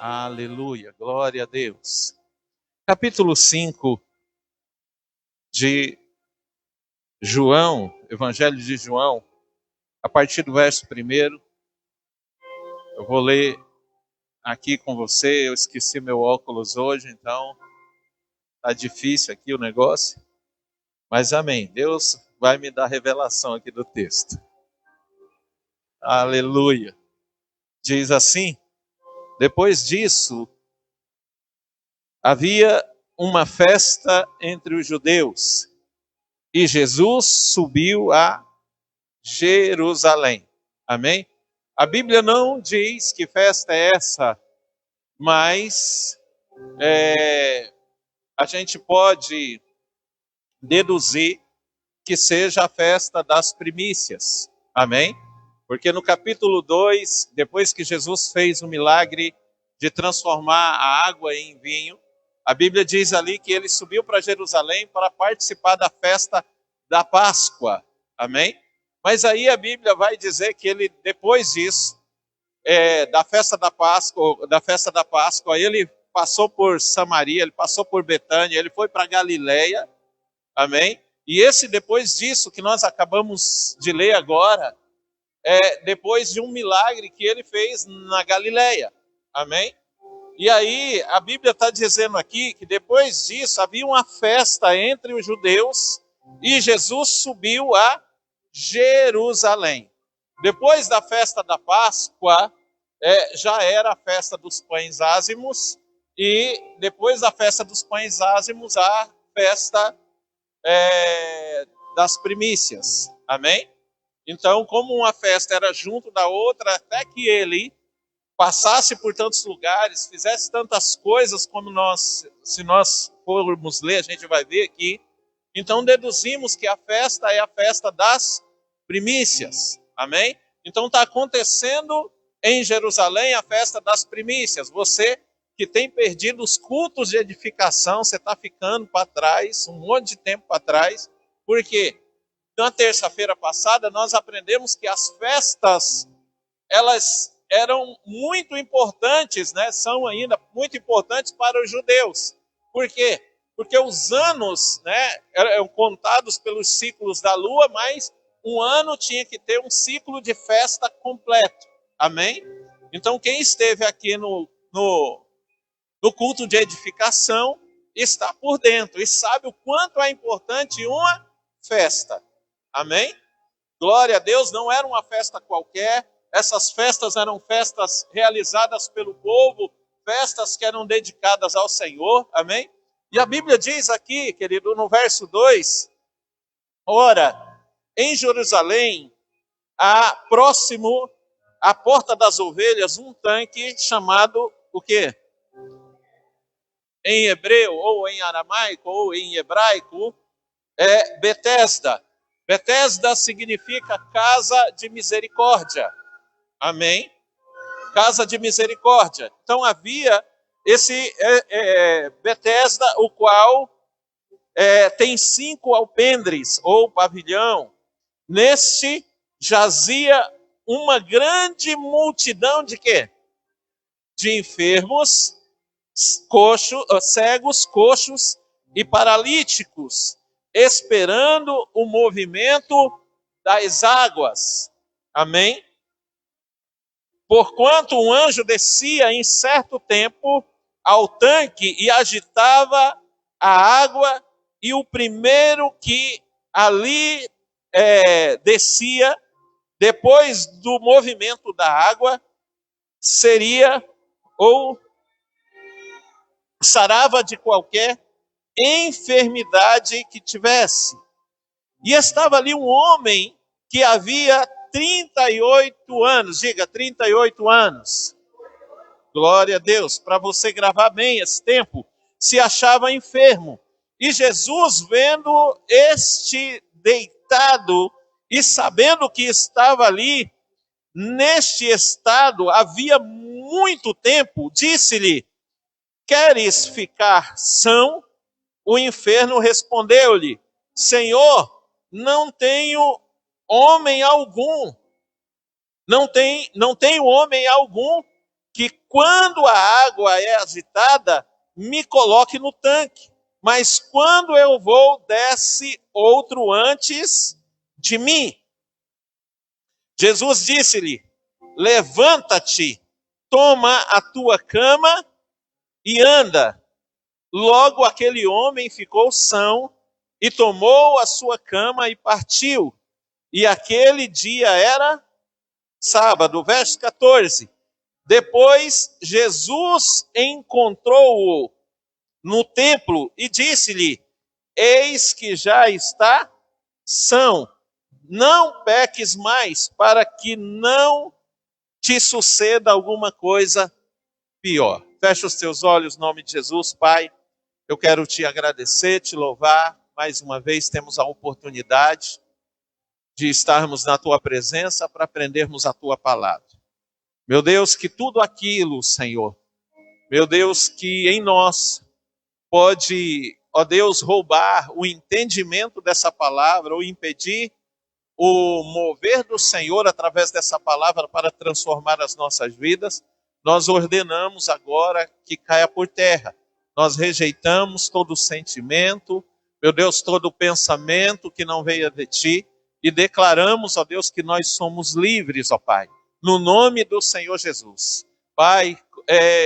Aleluia, glória a Deus. Capítulo 5 de João, Evangelho de João, a partir do verso 1, eu vou ler aqui com você. Eu esqueci meu óculos hoje, então tá difícil aqui o negócio. Mas amém, Deus vai me dar revelação aqui do texto. Aleluia. Diz assim: depois disso, havia uma festa entre os judeus, e Jesus subiu a Jerusalém. Amém? A Bíblia não diz que festa é essa, mas a gente pode deduzir que seja a festa das primícias. Amém? Porque no capítulo 2, depois que Jesus fez o milagre de transformar a água em vinho, a Bíblia diz ali que ele subiu para Jerusalém para participar da festa da Páscoa. Amém? Mas aí a Bíblia vai dizer que ele, depois disso, da festa da Páscoa, ele passou por Samaria, ele passou por Betânia, ele foi para Galileia. Amém? E depois disso que nós acabamos de ler agora, depois de um milagre que ele fez na Galileia. Amém? E aí a Bíblia está dizendo aqui que depois disso havia uma festa entre os judeus e Jesus subiu a Jerusalém. Depois da festa da Páscoa, já era a festa dos pães ázimos, e depois da festa dos pães ázimos, a festa das primícias. Amém? Então, como uma festa era junto da outra, até que ele passasse por tantos lugares, fizesse tantas coisas como se nós formos ler, a gente vai ver aqui. Então, deduzimos que a festa é a festa das primícias. Amém? Então, está acontecendo em Jerusalém a festa das primícias. Você que tem perdido os cultos de edificação, você está ficando para trás, um monte de tempo para trás. Por quê? Na terça-feira passada, nós aprendemos que as festas, elas eram muito importantes, né? São ainda muito importantes para os judeus. Por quê? Porque os anos, né, eram contados pelos ciclos da lua, mas um ano tinha que ter um ciclo de festa completo. Amém? Então, quem esteve aqui no culto de edificação está por dentro e sabe o quanto é importante uma festa. Amém? Glória a Deus, não era uma festa qualquer. Essas festas eram festas realizadas pelo povo, festas que eram dedicadas ao Senhor. Amém? E a Bíblia diz aqui, querido, no verso 2, ora, em Jerusalém, próximo à porta das ovelhas, um tanque chamado o quê? Em hebreu, ou em aramaico, ou em hebraico, Betesda. Betesda significa casa de misericórdia. Amém? Casa de misericórdia. Então havia esse Betesda, o qual tem 5 alpendres, ou pavilhão. Neste jazia uma grande multidão de quê? De enfermos, cegos, coxos e paralíticos, esperando o movimento das águas. Amém? Porquanto um anjo descia em certo tempo ao tanque e agitava a água, e o primeiro que ali descia, depois do movimento da água, seria ou sarava de qualquer enfermidade que tivesse. E estava ali um homem que havia 38 anos, diga 38 anos. Glória a Deus, para você gravar bem esse tempo, se achava enfermo. E Jesus, vendo este deitado e sabendo que estava ali neste estado havia muito tempo, disse-lhe: queres ficar são? O enfermo respondeu-lhe: Senhor, não tenho homem algum. Não tenho homem algum que quando a água é agitada, me coloque no tanque. Mas quando eu vou, desce outro antes de mim. Jesus disse-lhe: levanta-te, toma a tua cama e anda. Logo aquele homem ficou são e tomou a sua cama e partiu. E aquele dia era sábado. Verso 14. Depois Jesus encontrou-o no templo e disse-lhe: eis que já está são, não peques mais, para que não te suceda alguma coisa pior. Fecha os teus olhos, em nome de Jesus, Pai. Eu quero te agradecer, te louvar. Mais uma vez temos a oportunidade de estarmos na tua presença para aprendermos a tua palavra. Meu Deus, que tudo aquilo, Senhor, meu Deus, que em nós pode, ó Deus, roubar o entendimento dessa palavra ou impedir o mover do Senhor através dessa palavra para transformar as nossas vidas, nós ordenamos agora que caia por terra. Nós rejeitamos todo sentimento, meu Deus, todo pensamento que não veio de ti e declaramos, ó Deus, que nós somos livres, ó Pai, no nome do Senhor Jesus. Pai,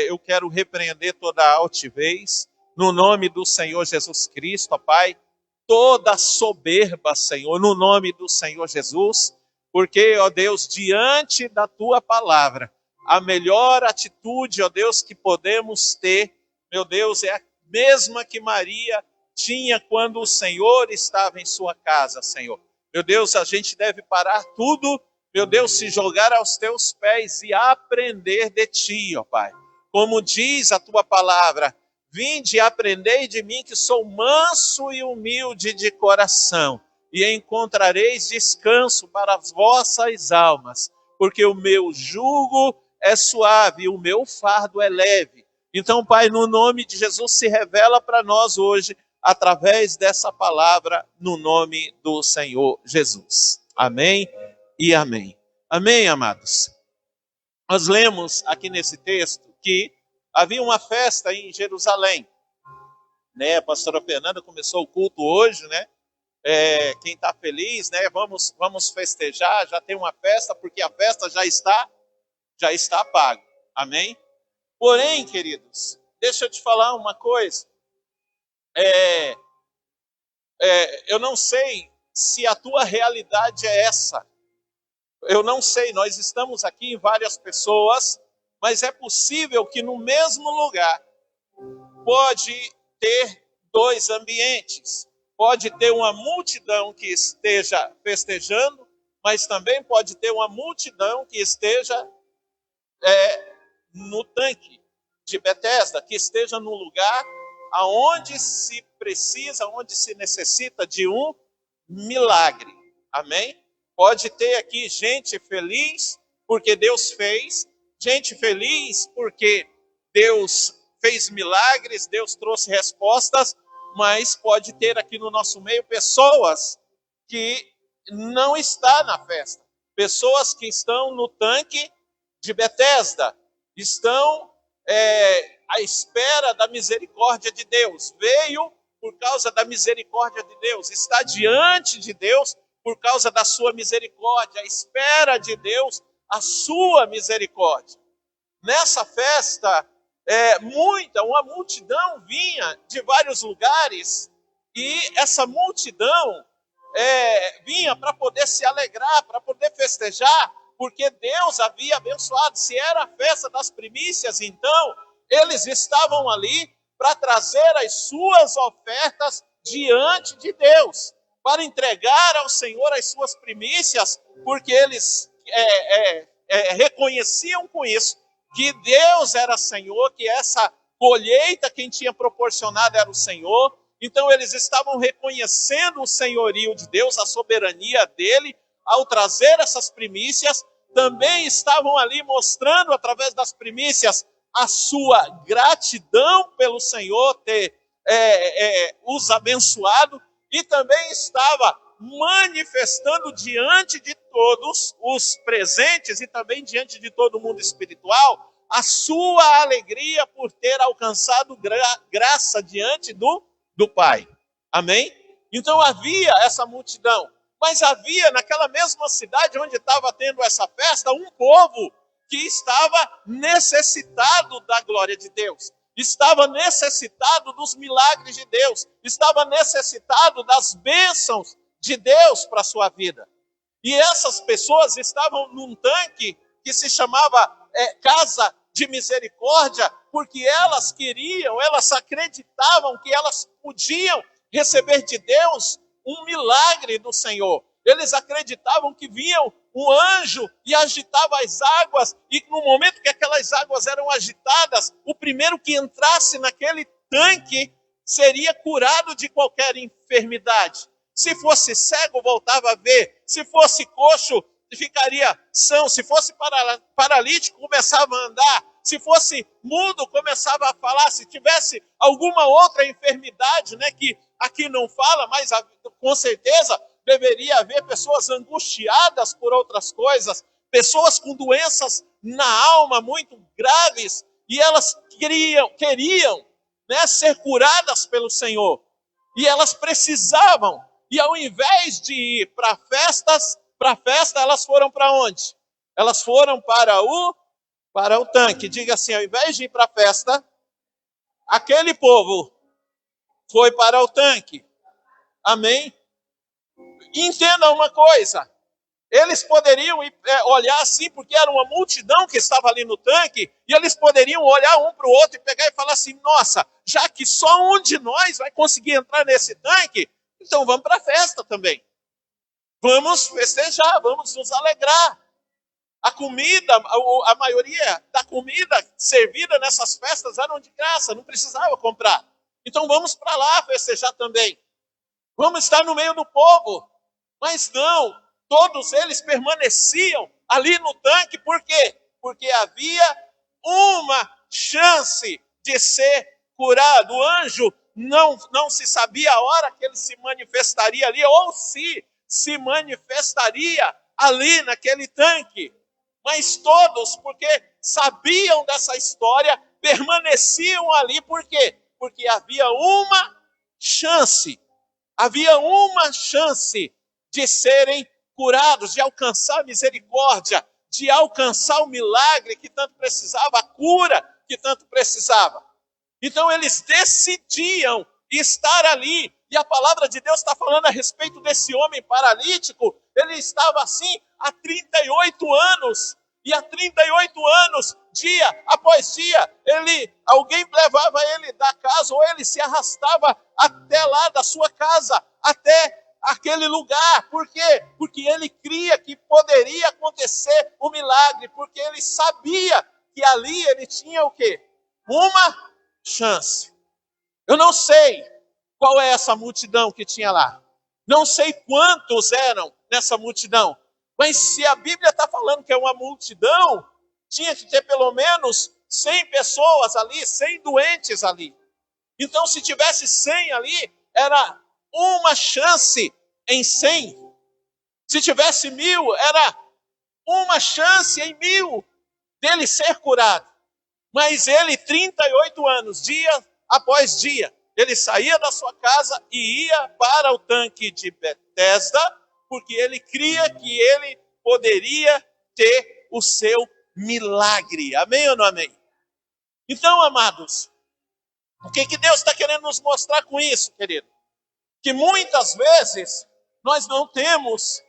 eu quero repreender toda a altivez, no nome do Senhor Jesus Cristo, ó Pai, toda soberba, Senhor, no nome do Senhor Jesus, porque, ó Deus, diante da tua palavra, a melhor atitude, ó Deus, que podemos ter, meu Deus, é a mesma que Maria tinha quando o Senhor estava em sua casa, Senhor. Meu Deus, a gente deve parar tudo, meu Deus, se jogar aos teus pés e aprender de ti, ó Pai. Como diz a tua palavra, vinde e aprendei de mim que sou manso e humilde de coração, e encontrareis descanso para as vossas almas, porque o meu jugo é suave e o meu fardo é leve. Então, Pai, no nome de Jesus, se revela para nós hoje, através dessa palavra, no nome do Senhor Jesus. Amém e amém. Amém, amados? Nós lemos aqui nesse texto que havia uma festa em Jerusalém, né? A pastora Fernanda começou o culto hoje, né? Quem está feliz, né? Vamos festejar, já tem uma festa, porque a festa já está paga. Amém? Porém, queridos, deixa eu te falar uma coisa. Eu não sei se a tua realidade é essa. Eu não sei, nós estamos aqui em várias pessoas, mas é possível que no mesmo lugar pode ter dois ambientes. Pode ter uma multidão que esteja festejando, mas também pode ter uma multidão que esteja no tanque de Betesda, que esteja no lugar aonde se precisa, onde se necessita de um milagre. Amém? Pode ter aqui gente feliz porque Deus fez, gente feliz porque Deus fez milagres, Deus trouxe respostas, mas pode ter aqui no nosso meio pessoas que não estão na festa, pessoas que estão no tanque de Betesda, estão à espera da misericórdia de Deus, veio por causa da misericórdia de Deus, está diante de Deus por causa da sua misericórdia, espera de Deus a sua misericórdia. Nessa festa, uma multidão vinha de vários lugares e essa multidão vinha para poder se alegrar, para poder festejar, porque Deus havia abençoado. Se era a festa das primícias, então eles estavam ali para trazer as suas ofertas diante de Deus, para entregar ao Senhor as suas primícias, porque eles reconheciam com isso que Deus era Senhor, que essa colheita quem tinha proporcionado era o Senhor. Então eles estavam reconhecendo o senhorio de Deus, a soberania dele, ao trazer essas primícias. Também estavam ali mostrando através das primícias a sua gratidão pelo Senhor ter os abençoado, e também estava manifestando diante de todos os presentes e também diante de todo o mundo espiritual a sua alegria por ter alcançado graça diante do Pai. Amém? Então havia essa multidão, mas havia naquela mesma cidade onde estava tendo essa festa, um povo que estava necessitado da glória de Deus, estava necessitado dos milagres de Deus, estava necessitado das bênçãos de Deus para a sua vida. E essas pessoas estavam num tanque que se chamava Casa de Misericórdia, porque elas queriam, elas acreditavam que elas podiam receber de Deus um milagre do Senhor. Eles acreditavam que vinham um anjo e agitava as águas, e no momento que aquelas águas eram agitadas, o primeiro que entrasse naquele tanque seria curado de qualquer enfermidade. Se fosse cego, voltava a ver. Se fosse coxo, ficaria são. Se fosse paralítico, começava a andar. Se fosse mudo, começava a falar. Se tivesse alguma outra enfermidade, né, que aqui não fala, mas com certeza deveria haver pessoas angustiadas por outras coisas, pessoas com doenças na alma muito graves, e elas queriam, né, ser curadas pelo Senhor. E elas precisavam. E ao invés de ir para a festa, elas foram para onde? Elas foram para o tanque. Diga assim, ao invés de ir para a festa, aquele povo foi para o tanque. Amém? Entenda uma coisa. Eles poderiam olhar assim, porque era uma multidão que estava ali no tanque, e eles poderiam olhar um para o outro e pegar e falar assim, nossa, já que só um de nós vai conseguir entrar nesse tanque, então vamos para a festa também. Vamos festejar, vamos nos alegrar. A comida, a maioria da comida servida nessas festas eram de graça, não precisava comprar. Então vamos para lá festejar também. Vamos estar no meio do povo. Mas não, todos eles permaneciam ali no tanque, por quê? Porque havia uma chance de ser curado. O anjo não se sabia a hora que ele se manifestaria ali, ou se manifestaria ali naquele tanque. Mas todos, porque sabiam dessa história, permaneciam ali, por quê? Porque havia uma chance de serem curados, de alcançar a misericórdia, de alcançar o milagre que tanto precisava, a cura que tanto precisava. Então eles decidiam estar ali, e a palavra de Deus está falando a respeito desse homem paralítico. Ele estava assim há 38 anos, e há 38 anos, dia após dia, alguém levava ele da casa, ou ele se arrastava até lá da sua casa, até aquele lugar. Por quê? Porque ele cria que poderia acontecer o milagre, porque ele sabia que ali ele tinha o quê? Uma chance. Eu não sei qual é essa multidão que tinha lá. Não sei quantos eram nessa multidão. Mas se a Bíblia está falando que é uma multidão, tinha que ter pelo menos 100 pessoas ali, 100 doentes ali. Então, se tivesse 100 ali, era uma chance em 100. Se tivesse 1000, era uma chance em 1000 dele ser curado. Mas ele, 38 anos, dia após dia, ele saía da sua casa e ia para o tanque de Betesda, porque ele cria que ele poderia ter o seu milagre. Amém ou não amém? Então, amados, o que Deus está querendo nos mostrar com isso, querido? Que muitas vezes nós não temos,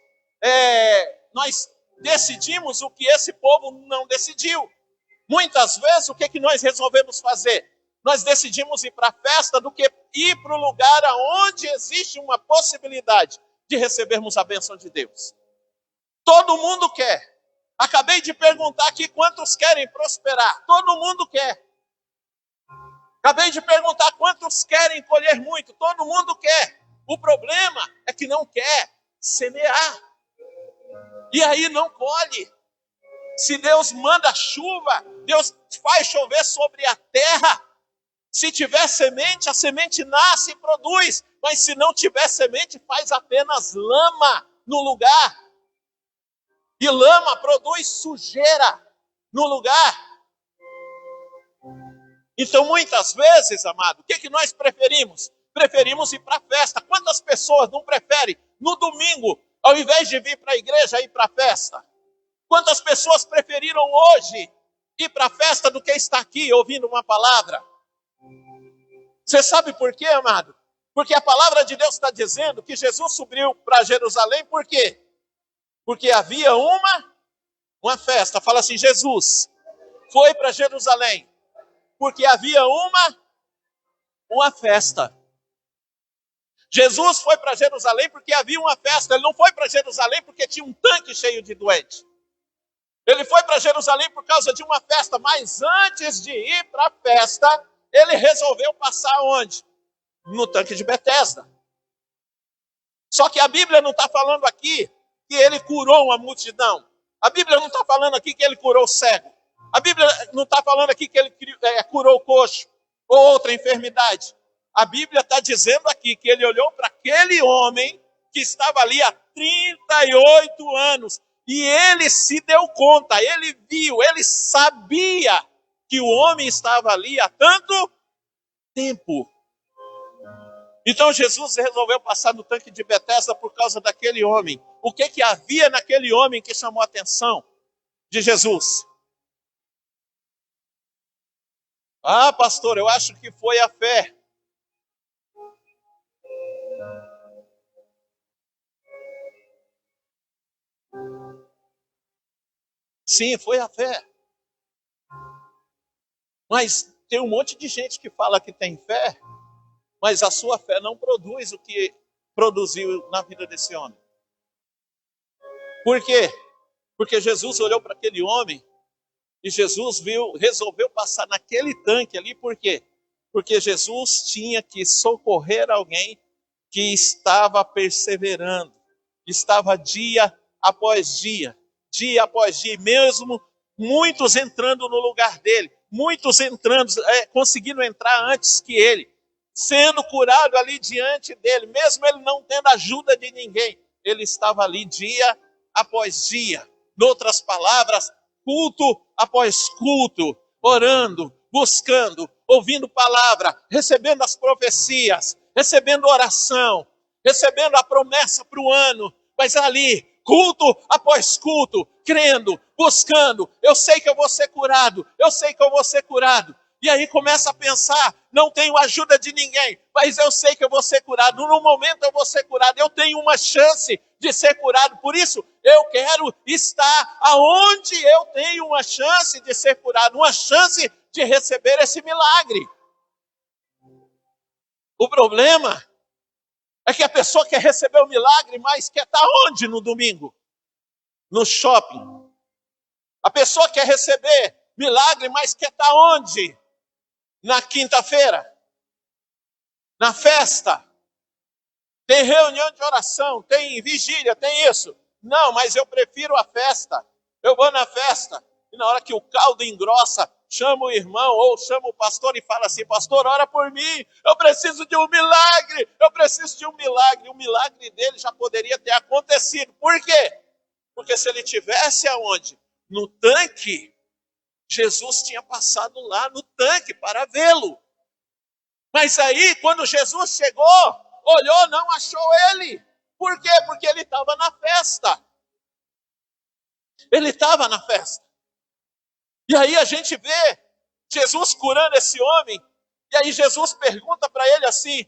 nós decidimos o que esse povo não decidiu. Muitas vezes, o que nós resolvemos fazer? Nós decidimos ir para a festa do que ir para o lugar onde existe uma possibilidade de recebermos a bênção de Deus. Todo mundo quer. Acabei de perguntar aqui quantos querem prosperar. Todo mundo quer. Acabei de perguntar quantos querem colher muito. Todo mundo quer. O problema é que não quer semear. E aí não colhe. Se Deus manda chuva, Deus faz chover sobre a terra. Se tiver semente, a semente nasce e produz. Mas se não tiver semente, faz apenas lama no lugar. E lama produz sujeira no lugar. Então, muitas vezes, amado, o que nós preferimos? Preferimos ir para a festa. Quantas pessoas não preferem, no domingo, ao invés de vir para a igreja, ir para a festa? Quantas pessoas preferiram hoje ir para a festa do que estar aqui ouvindo uma palavra? Você sabe por quê, amado? Porque a palavra de Deus está dizendo que Jesus subiu para Jerusalém, por quê? Porque havia uma festa. Fala assim, Jesus foi para Jerusalém porque havia uma festa. Jesus foi para Jerusalém porque havia uma festa. Ele não foi para Jerusalém porque tinha um tanque cheio de doentes. Ele foi para Jerusalém por causa de uma festa, mas antes de ir para a festa, ele resolveu passar onde? No tanque de Betesda. Só que a Bíblia não está falando aqui que ele curou uma multidão. A Bíblia não está falando aqui que ele curou o cego. A Bíblia não está falando aqui que ele curou o coxo ou outra enfermidade. A Bíblia está dizendo aqui que ele olhou para aquele homem que estava ali há 38 anos. E ele se deu conta, ele viu, ele sabia que o homem estava ali há tanto tempo. Então Jesus resolveu passar no tanque de Betesda por causa daquele homem. O que havia naquele homem que chamou a atenção de Jesus? Ah, pastor, eu acho que foi a fé. Sim, foi a fé. Mas tem um monte de gente que fala que tem fé, mas a sua fé não produz o que produziu na vida desse homem. Por quê? Porque Jesus olhou para aquele homem e Jesus resolveu passar naquele tanque ali, por quê? Porque Jesus tinha que socorrer alguém que estava perseverando, estava dia após dia, mesmo muitos entrando no lugar dele, muitos entrando, conseguindo entrar antes que ele, sendo curado ali diante dele, mesmo ele não tendo ajuda de ninguém, ele estava ali dia após dia. Em outras palavras, culto após culto, orando, buscando, ouvindo palavra, recebendo as profecias, recebendo oração, recebendo a promessa para o ano, mas ali, culto após culto, crendo, buscando, eu sei que eu vou ser curado, eu sei que eu vou ser curado. E aí começa a pensar, não tenho ajuda de ninguém, mas eu sei que eu vou ser curado. No momento eu vou ser curado, eu tenho uma chance de ser curado. Por isso, eu quero estar aonde eu tenho uma chance de ser curado, uma chance de receber esse milagre. O problema é que a pessoa quer receber o milagre, mas quer estar onde no domingo? No shopping. A pessoa quer receber milagre, mas quer estar onde? Na quinta-feira, na festa, tem reunião de oração, tem vigília, tem isso. Não, mas eu prefiro a festa. Eu vou na festa. E na hora que o caldo engrossa, chama o irmão ou chama o pastor e fala assim, pastor, ora por mim, eu preciso de um milagre, eu preciso de um milagre. O milagre dele já poderia ter acontecido. Por quê? Porque se ele tivesse aonde? No tanque, Jesus tinha passado lá no tanque para vê-lo. Mas aí, quando Jesus chegou, olhou, não achou ele. Por quê? Porque ele estava na festa. Ele estava na festa. E aí a gente vê Jesus curando esse homem. E aí Jesus pergunta para ele assim,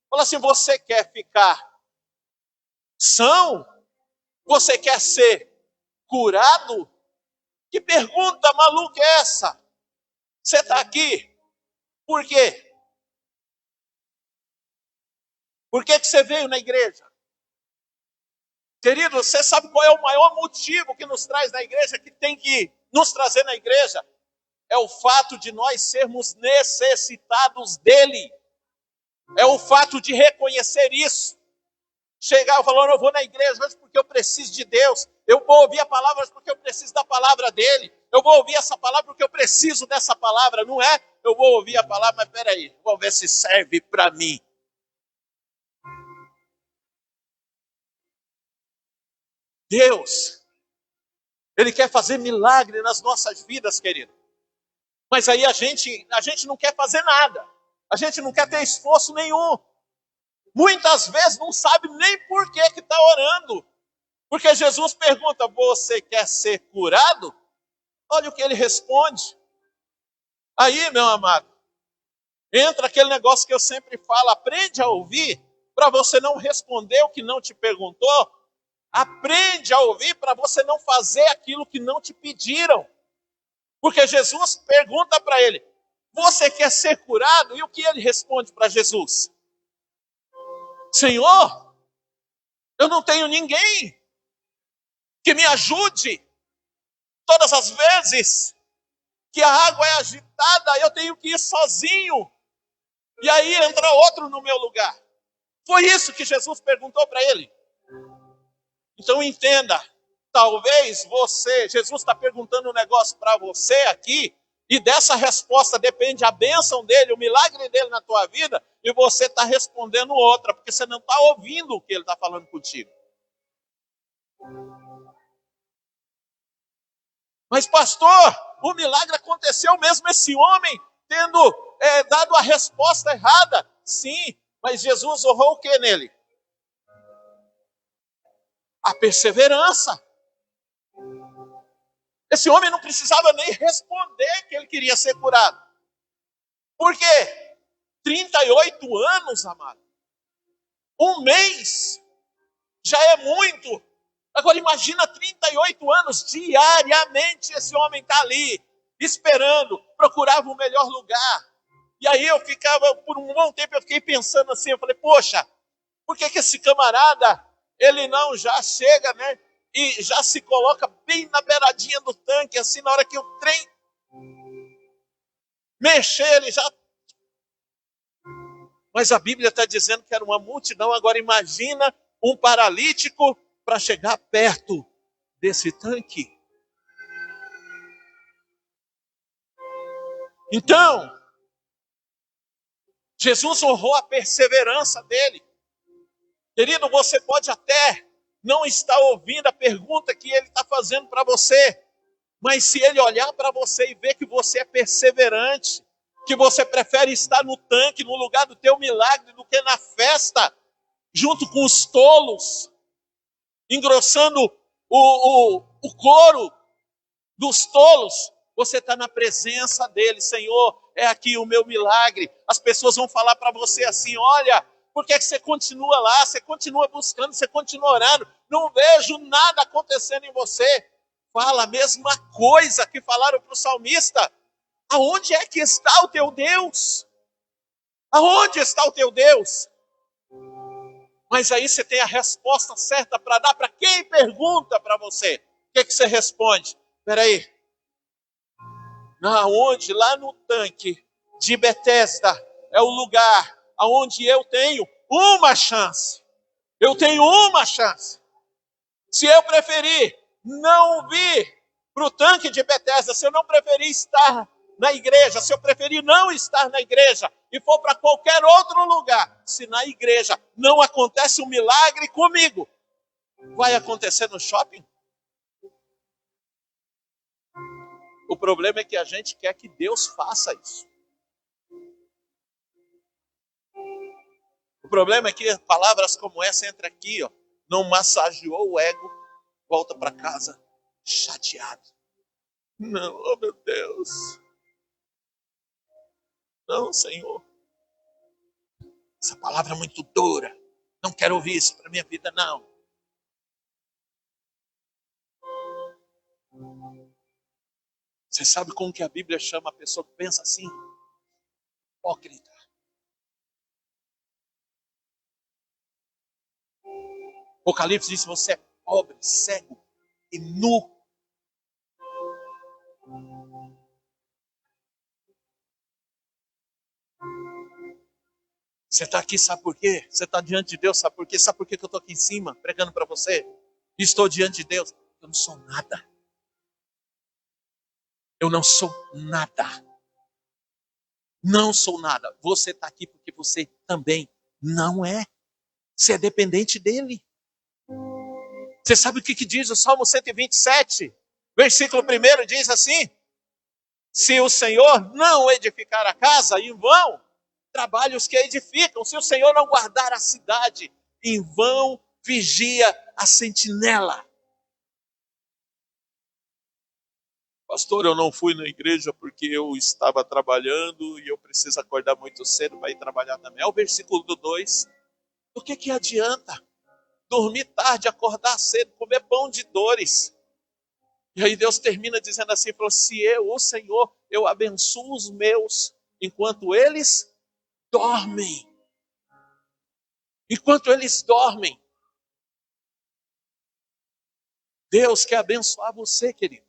fala assim, você quer ficar são? Você quer ser curado? Que pergunta maluca é essa? Você está aqui? Por quê? Por que você veio na igreja? Querido, você sabe qual é o maior motivo que nos traz na igreja, que tem que nos trazer na igreja? É o fato de nós sermos necessitados dele. É o fato de reconhecer isso. Chegar e falar, eu vou na igreja hoje porque eu preciso de Deus. Eu vou ouvir a palavra porque eu preciso da palavra dele. Eu vou ouvir essa palavra porque eu preciso dessa palavra. Não é, eu vou ouvir a palavra, mas peraí, vou ver se serve para mim. Deus, ele quer fazer milagre nas nossas vidas, querido. Mas aí a gente não quer fazer nada. A gente não quer ter esforço nenhum. Muitas vezes não sabe nem por que está orando. Porque Jesus pergunta, você quer ser curado? Olha o que ele responde. Aí, meu amado, entra aquele negócio que eu sempre falo, aprende a ouvir para você não responder o que não te perguntou. Aprende a ouvir para você não fazer aquilo que não te pediram. Porque Jesus pergunta para ele, você quer ser curado? E o que ele responde para Jesus? Senhor, eu não tenho ninguém que me ajude. Todas as vezes que a água é agitada, eu tenho que ir sozinho. E aí entra outro no meu lugar. Foi isso que Jesus perguntou para ele. Então entenda, talvez Jesus está perguntando um negócio para você aqui, e dessa resposta depende a bênção dele, o milagre dele na tua vida, e você está respondendo outra, porque você não está ouvindo o que ele está falando contigo. Mas pastor, o milagre aconteceu mesmo esse homem tendo dado a resposta errada. Sim, mas Jesus honrou o que nele? A perseverança. Esse homem não precisava nem responder que ele queria ser curado. Por quê? 38 anos, amado. Um mês já é muito. Agora imagina 38 anos, diariamente esse homem está ali, esperando, procurava um melhor lugar. E aí eu ficava, por um bom tempo eu fiquei pensando assim, eu falei, poxa, por que esse camarada, ele não já chega, né? E já se coloca bem na beiradinha do tanque, assim, na hora que o trem mexer, ele já... Mas a Bíblia está dizendo que era uma multidão. Agora imagina um paralítico para chegar perto desse tanque. Então, Jesus honrou a perseverança dele. Querido, você pode até não estar ouvindo a pergunta que ele está fazendo para você, mas se ele olhar para você e ver que você é perseverante, que você prefere estar no tanque, no lugar do teu milagre, do que na festa, junto com os tolos, engrossando o coro dos tolos, você está na presença dele. Senhor, é aqui o meu milagre. As pessoas vão falar para você assim, olha, por que você continua lá, você continua buscando, você continua orando, não vejo nada acontecendo em você. Fala a mesma coisa que falaram para o salmista. Aonde é que está o teu Deus? Aonde está o teu Deus? Mas aí você tem a resposta certa para dar para quem pergunta para você. O que você responde? Espera aí. Aonde? Lá no tanque de Betesda é o lugar aonde eu tenho uma chance. Eu tenho uma chance. Se eu preferir não vir para o tanque de Betesda, se eu não preferir estar na igreja, se eu preferir não estar na igreja e for para qualquer outro lugar, se na igreja não acontece um milagre comigo, vai acontecer no shopping? O problema é que a gente quer que Deus faça isso. O problema é que palavras como essa entram aqui, ó, não massageou o ego, volta para casa chateado. Não, oh meu Deus. Não, Senhor. Essa palavra é muito dura. Não quero ouvir isso para minha vida, não. Você sabe como que a Bíblia chama a pessoa que pensa assim? Hipócrita. Apocalipse diz que você é pobre, cego e nu. Você está aqui, sabe por quê? Você está diante de Deus, sabe por quê? Sabe por quê que eu estou aqui em cima, pregando para você? Estou diante de Deus. Eu não sou nada. Eu não sou nada. Não sou nada. Você está aqui porque você também não é. Você é dependente dele. Você sabe o que diz o Salmo 127? Versículo 1 diz assim: Se o Senhor não edificar a casa, em vão trabalham os que a edificam. Se o Senhor não guardar a cidade, em vão vigia a sentinela. Pastor, eu não fui na igreja porque eu estava trabalhando e eu preciso acordar muito cedo para ir trabalhar também. É o versículo do 2. O que adianta dormir tarde, acordar cedo, comer pão de dores? E aí Deus termina dizendo assim, falou, se eu, o Senhor, eu abençoo os meus enquanto eles dormem. Enquanto eles dormem. Deus quer abençoar você, querido.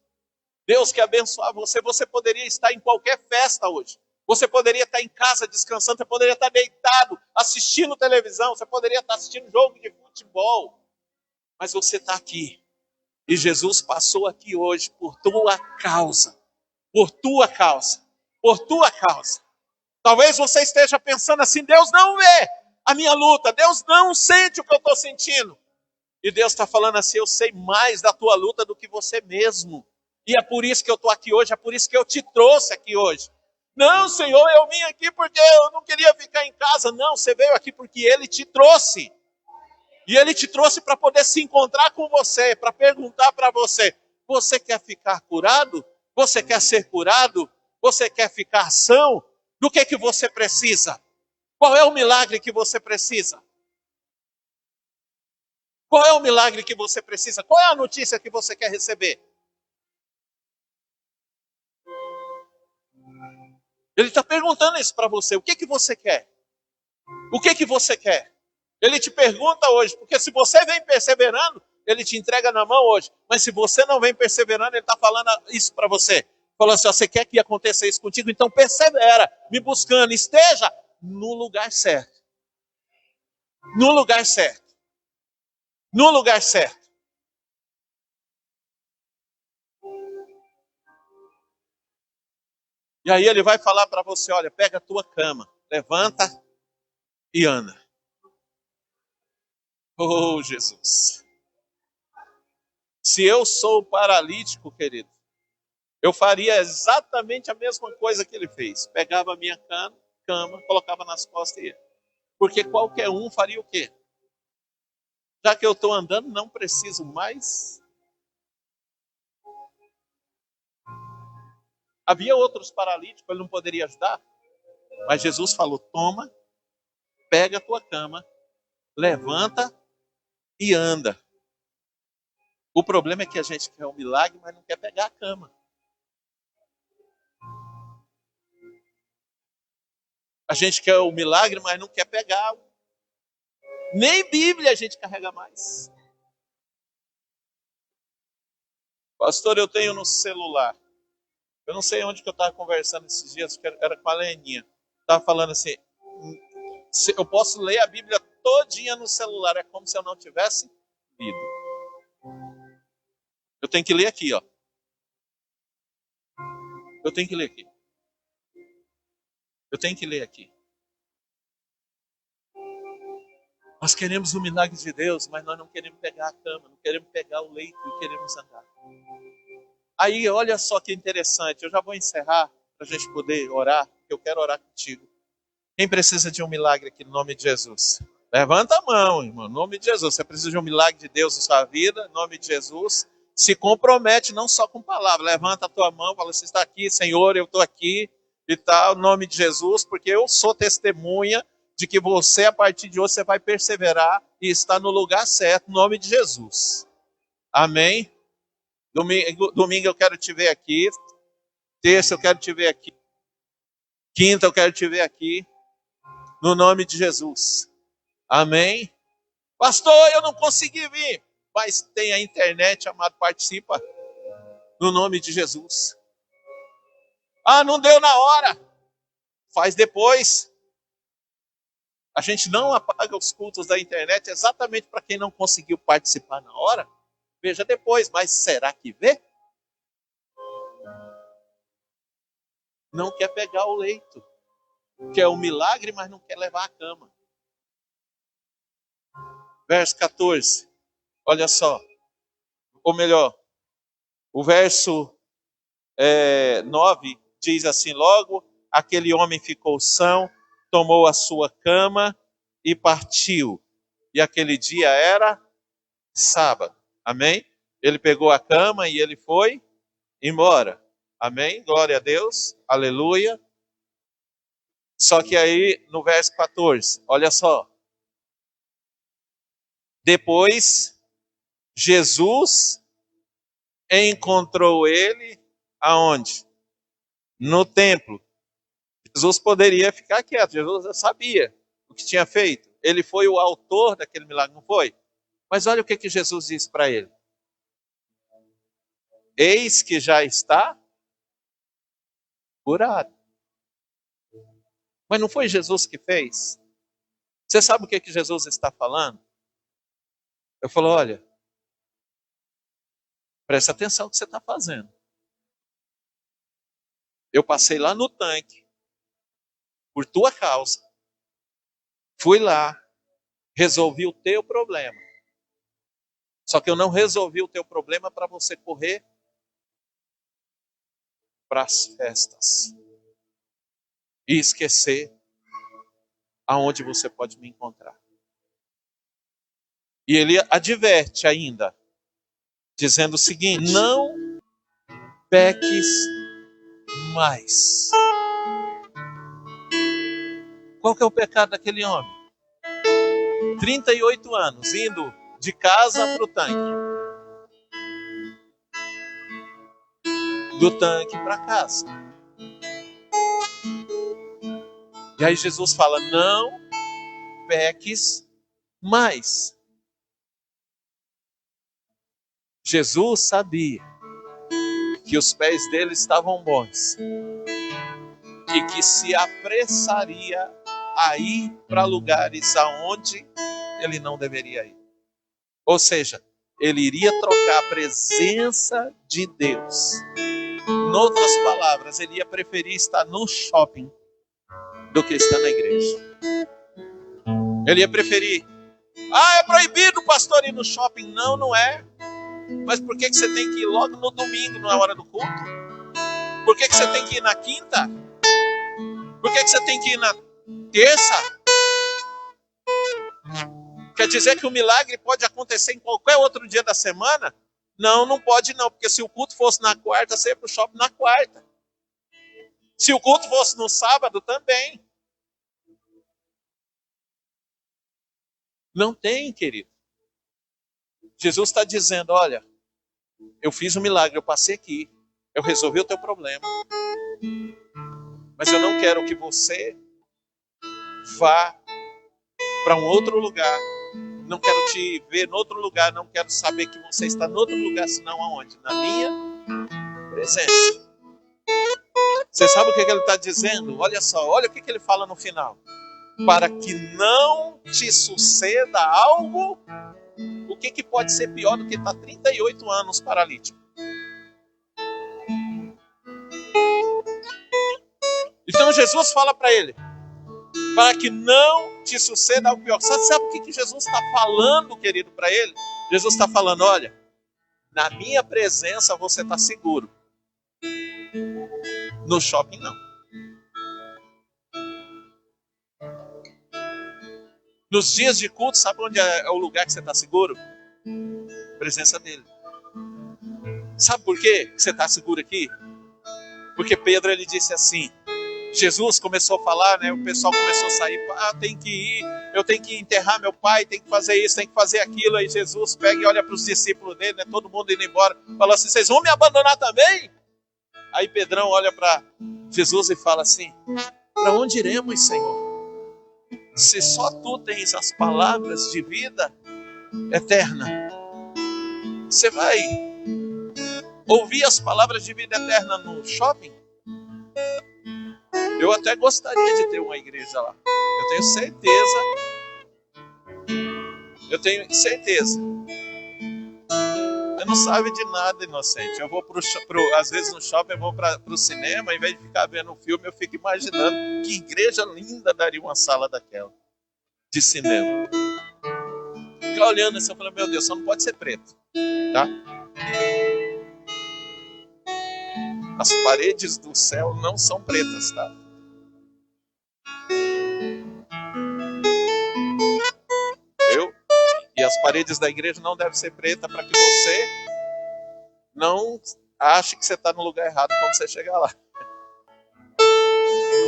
Deus quer abençoar você. Você poderia estar em qualquer festa hoje. Você poderia estar em casa descansando. Você poderia estar deitado, assistindo televisão. Você poderia estar assistindo jogo de futebol. Mas você está aqui. E Jesus passou aqui hoje por tua causa. Por tua causa. Por tua causa. Talvez você esteja pensando assim, Deus não vê a minha luta. Deus não sente o que eu estou sentindo. E Deus está falando assim, eu sei mais da tua luta do que você mesmo. E é por isso que eu estou aqui hoje, é por isso que eu te trouxe aqui hoje. Não, Senhor, eu vim aqui porque eu não queria ficar em casa. Não, você veio aqui porque Ele te trouxe. E Ele te trouxe para poder se encontrar com você, para perguntar para você, você quer ficar curado? Você quer ser curado? Você quer ficar são? Do que você precisa? Qual é o milagre que você precisa? Qual é o milagre que você precisa? Qual é a notícia que você quer receber? Ele está perguntando isso para você. O que você quer? O que você quer? Ele te pergunta hoje, porque se você vem perseverando, ele te entrega na mão hoje. Mas se você não vem perseverando, ele está falando isso para você. Falando assim, ó, você quer que aconteça isso contigo? Então persevera, me buscando. Esteja no lugar certo. No lugar certo. No lugar certo. E aí ele vai falar para você, olha, pega a tua cama, levanta e anda. Oh, Jesus. Se eu sou paralítico, querido, eu faria exatamente a mesma coisa que ele fez. Pegava a minha cama, colocava nas costas e ia. Porque qualquer um faria o quê? Já que eu estou andando, não preciso mais. Havia outros paralíticos, ele não poderia ajudar. Mas Jesus falou, toma, pega a tua cama, levanta e anda. O problema é que a gente quer um milagre, mas não quer pegar a cama. A gente quer o milagre, mas não quer pegar. Nem Bíblia a gente carrega mais. Pastor, eu tenho no celular. Eu não sei onde que eu estava conversando esses dias, que era com a Leninha. Estava falando assim, eu posso ler a Bíblia todinha no celular, é como se eu não tivesse lido. Eu tenho que ler aqui, ó. Eu tenho que ler aqui. Eu tenho que ler aqui. Nós queremos o milagre de Deus, mas nós não queremos pegar a cama, não queremos pegar o leito e queremos andar. Aí, olha só que interessante, eu já vou encerrar para a gente poder orar, porque eu quero orar contigo. Quem precisa de um milagre aqui no nome de Jesus? Levanta a mão, irmão, no nome de Jesus. Você precisa de um milagre de Deus na sua vida, no nome de Jesus. Se compromete não só com palavras. Levanta a tua mão, fala, você está aqui, Senhor, eu estou aqui e tal, no nome de Jesus, porque eu sou testemunha de que você, a partir de hoje, você vai perseverar e está no lugar certo, no nome de Jesus. Amém? Domingo eu quero te ver aqui. Terça eu quero te ver aqui. Quinta eu quero te ver aqui. No nome de Jesus. Amém? Pastor, eu não consegui vir. Mas tem a internet, amado, participa. No nome de Jesus. Ah, não deu na hora. Faz depois. A gente não apaga os cultos da internet exatamente para quem não conseguiu participar na hora. Veja depois, mas será que vê? Não quer pegar o leito. Quer o milagre, mas não quer levar a cama. Verso 14. Olha só. Ou melhor, o verso 9 diz assim: logo aquele homem ficou são, tomou a sua cama e partiu. E aquele dia era sábado. Amém? Ele pegou a cama e ele foi embora. Amém? Glória a Deus. Aleluia. Só que aí no verso 14, olha só. Depois, Jesus encontrou ele aonde? No templo. Jesus poderia ficar quieto. Jesus já sabia o que tinha feito. Ele foi o autor daquele milagre, não foi? Mas olha o que Jesus disse para ele. Eis que já está curado. Mas não foi Jesus que fez? Você sabe o que Jesus está falando? Eu falo, olha, presta atenção no que você está fazendo. Eu passei lá no tanque, por tua causa, fui lá, resolvi o teu problema. Só que eu não resolvi o teu problema para você correr para as festas e esquecer aonde você pode me encontrar. E ele adverte ainda, dizendo o seguinte: não peques mais. Qual que é o pecado daquele homem? 38 anos, indo de casa para o tanque. Do tanque para casa. E aí Jesus fala, não peques mais. Jesus sabia que os pés dele estavam bons e que se apressaria a ir para lugares aonde ele não deveria ir. Ou seja, ele iria trocar a presença de Deus. Em outras palavras, ele ia preferir estar no shopping do que estar na igreja. Ele ia preferir, é proibido, pastor, ir no shopping. Não, não é. Mas por que você tem que ir logo no domingo, na hora do culto? Por que você tem que ir na quinta? Por que você tem que ir na terça? Quer dizer que o milagre pode acontecer em qualquer outro dia da semana? Não, não pode não, porque se o culto fosse na quarta, você ia para o shopping na quarta. Se o culto fosse no sábado, também. Não tem, querido. Jesus está dizendo, olha, eu fiz um milagre, eu passei aqui, eu resolvi o teu problema, mas eu não quero que você vá para um outro lugar, não quero te ver em outro lugar, não quero saber que você está em outro lugar, senão aonde? Na minha presença. Você sabe o que ele está dizendo? Olha só, olha o que ele fala no final. Para que não te suceda algo. O que pode ser pior do que estar 38 anos paralítico? Então Jesus fala para ele, para que não te suceda algo pior. Sabe o que Jesus está falando, querido, para ele? Jesus está falando, olha, na minha presença você está seguro. No shopping não. Nos dias de culto, sabe onde é o lugar que você está seguro? Presença dele. Sabe por quê que você está seguro aqui? Porque Pedro, ele disse assim, Jesus começou a falar, né? O pessoal começou a sair, tem que ir, eu tenho que enterrar meu pai, tem que fazer isso, tem que fazer aquilo. Aí Jesus pega e olha para os discípulos dele, né? Todo mundo indo embora, fala assim, vocês vão me abandonar também? Aí Pedrão olha para Jesus e fala assim, para onde iremos, Senhor? Se só tu tens as palavras de vida eterna, você vai ouvir as palavras de vida eterna no shopping? Eu até gostaria de ter uma igreja lá. Eu tenho certeza. Você não sabe de nada, inocente. Eu vou às vezes no shopping, eu vou para o cinema, em vez de ficar vendo um filme, eu fico imaginando que igreja linda daria uma sala daquela, de cinema. Ficar olhando assim, eu falo, meu Deus, só não pode ser preto, tá? As paredes do céu não são pretas, tá? E as paredes da igreja não devem ser pretas para que você não ache que você está no lugar errado quando você chegar lá.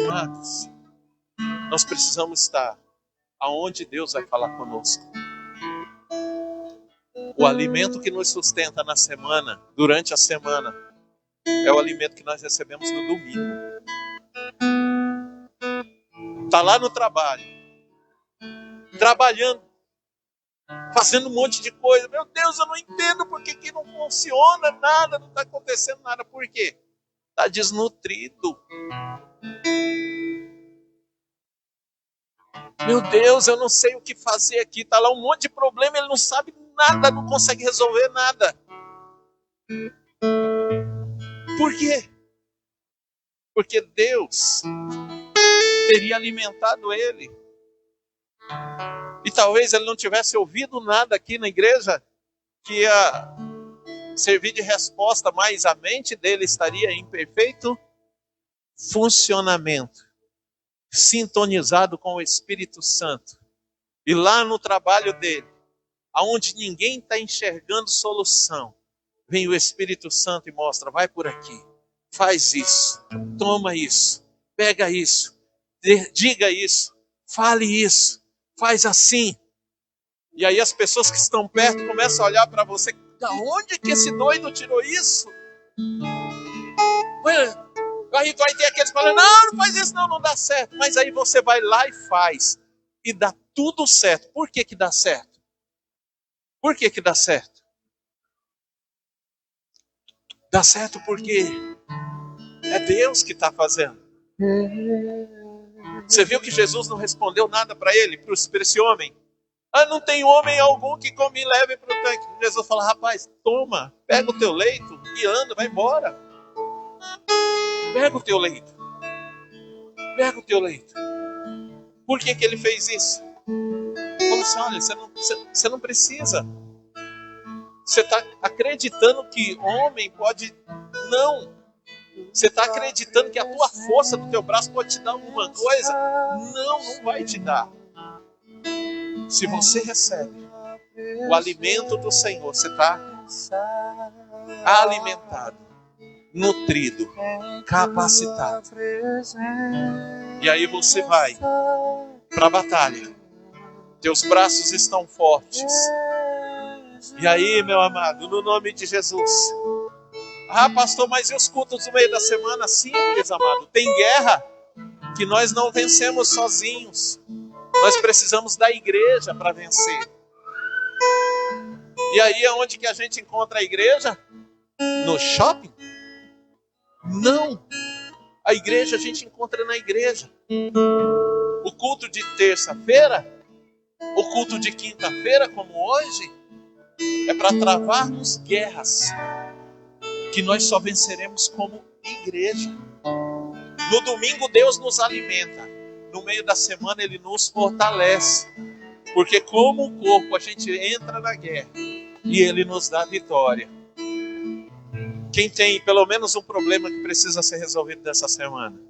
Amados, nós precisamos estar aonde Deus vai falar conosco. O alimento que nos sustenta na semana, durante a semana, é o alimento que nós recebemos no domingo. Está lá no trabalho, trabalhando, fazendo um monte de coisa. Meu Deus, eu não entendo por que não funciona nada, não está acontecendo nada. Por quê? Está desnutrido. Meu Deus, eu não sei o que fazer aqui. Está lá um monte de problema, ele não sabe nada, não consegue resolver nada. Por quê? Porque Deus teria alimentado ele. E talvez ele não tivesse ouvido nada aqui na igreja que ia servir de resposta, mas a mente dele estaria em perfeito funcionamento, sintonizado com o Espírito Santo. E lá no trabalho dele, aonde ninguém está enxergando solução, vem o Espírito Santo e mostra: vai por aqui, faz isso, toma isso, pega isso, diga isso, fale isso, faz assim. E aí as pessoas que estão perto começam a olhar para você: da onde que esse doido tirou isso? Aí vai ter aqueles que falam: não faz isso não dá certo. Mas aí você vai lá e faz, e dá tudo certo. Por que dá certo? Por que dá certo? Dá certo porque é Deus que está fazendo. Você viu que Jesus não respondeu nada para ele, para esse homem? Não tem homem algum que me leve para o tanque. Jesus fala: rapaz, toma, pega o teu leito e anda, vai embora. Pega o teu leito. Pega o teu leito. Por que ele fez isso? Falou assim: olha, você não precisa. Você está acreditando que homem pode... Não. Você está acreditando que a tua força do teu braço pode te dar alguma coisa? Não vai te dar. Se você recebe o alimento do Senhor, você está alimentado, nutrido, capacitado. E aí você vai para a batalha. Teus braços estão fortes. E aí, meu amado, no nome de Jesus. Pastor, mas e os cultos no meio da semana? Simples, amado. Tem guerra que nós não vencemos sozinhos. Nós precisamos da igreja para vencer. E aí, aonde que a gente encontra a igreja? No shopping? Não. A igreja a gente encontra na igreja. O culto de terça-feira, o culto de quinta-feira, como hoje, é para travarmos guerras que nós só venceremos como igreja. No domingo Deus nos alimenta. No meio da semana Ele nos fortalece. Porque como o corpo a gente entra na guerra e Ele nos dá vitória. Quem tem pelo menos um problema que precisa ser resolvido dessa semana?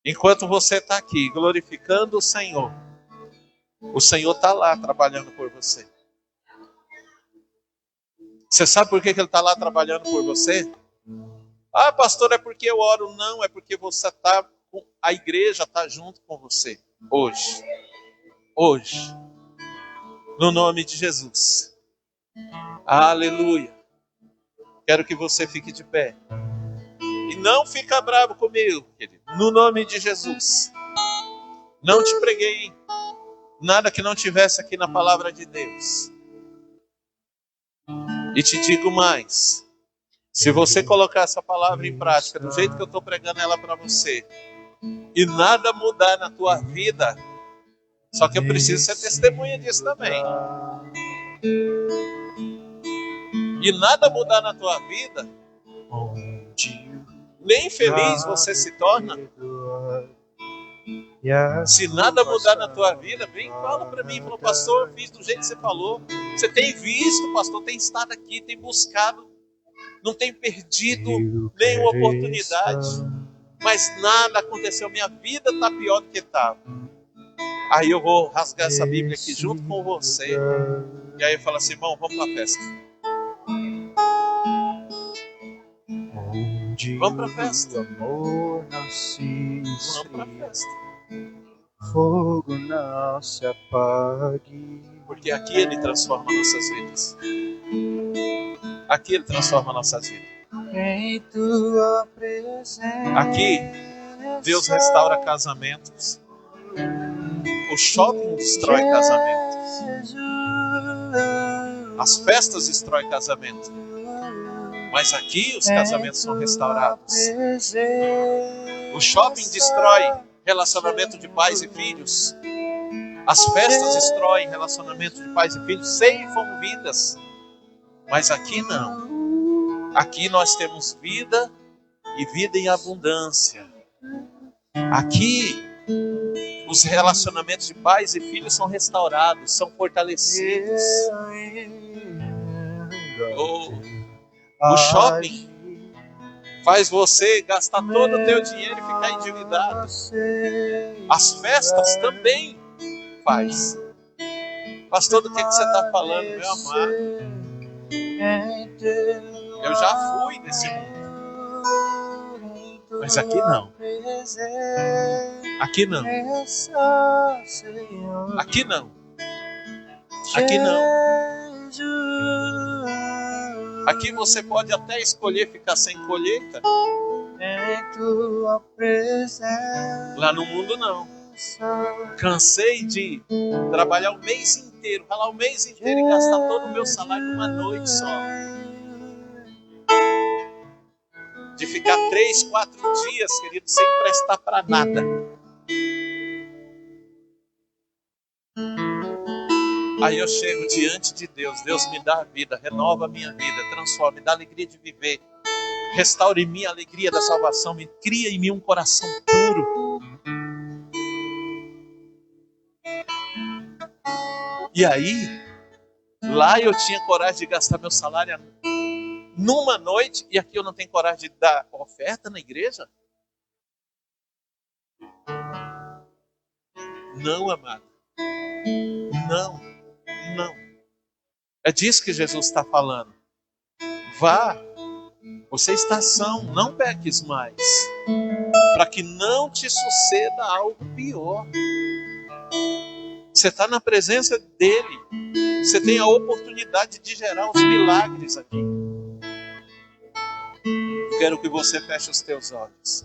Enquanto você está aqui glorificando o Senhor está lá trabalhando por você. Você sabe por que Ele está lá trabalhando por você? Pastor, é porque eu oro. Não, é porque você está... A igreja está junto com você. Hoje. No nome de Jesus. Aleluia. Quero que você fique de pé. E não fica bravo comigo, querido. No nome de Jesus. Não te preguei nada que não tivesse aqui na palavra de Deus. E te digo mais. Se você colocar essa palavra em prática, do jeito que eu estou pregando ela para você, e nada mudar na tua vida, só que eu preciso ser testemunha disso também. E nada mudar na tua vida, nem feliz você se torna. Se nada mudar na tua vida, vem e fala para mim. Fala: pastor, fiz do jeito que você falou. Você tem visto, pastor, tem estado aqui, tem buscado. não tenho perdido nenhuma oportunidade, mas nada aconteceu, minha vida está pior do que estava. Aí eu vou rasgar essa Bíblia aqui junto com você, e aí eu falo assim, irmão, vamos para a festa. Vamos para a festa. Vamos para a festa. Fogo não se apague. Porque aqui Ele transforma nossas vidas. Aqui Ele transforma nossas vidas. Em tua presença. Aqui Deus restaura casamentos. O shopping destrói casamentos. As festas destroem casamentos. Mas aqui os casamentos são restaurados. O shopping destrói relacionamento de pais e filhos. As festas destroem relacionamento de pais e filhos, ceifam vidas. Mas aqui não. Aqui nós temos vida e vida em abundância. Aqui os relacionamentos de pais e filhos são restaurados, são fortalecidos. O shopping faz você gastar todo o teu dinheiro e ficar endividado. As festas também faz. Pastor, do que você está falando, meu amado? Eu já fui nesse mundo. Mas aqui não. Aqui não. Aqui não. Aqui não. Aqui você pode até escolher ficar sem colheita. Lá no mundo não. Cansei de trabalhar o mês inteiro, ralar o mês inteiro e gastar todo o meu salário numa noite só. De ficar 3, 4 dias, querido, sem prestar para nada. Aí eu chego diante de Deus. Deus me dá a vida, renova a minha vida, transforma, me dá a alegria de viver. Restaure em mim a alegria da salvação, me cria em mim um coração puro. E aí, lá eu tinha coragem de gastar meu salário numa noite, e aqui eu não tenho coragem de dar oferta na igreja? Não, amado. Não, não. É disso que Jesus está falando. Vá, você está são, não peques mais, para que não te suceda algo pior. Você está na presença dele, você tem a oportunidade de gerar os milagres aqui. Quero que você feche os teus olhos.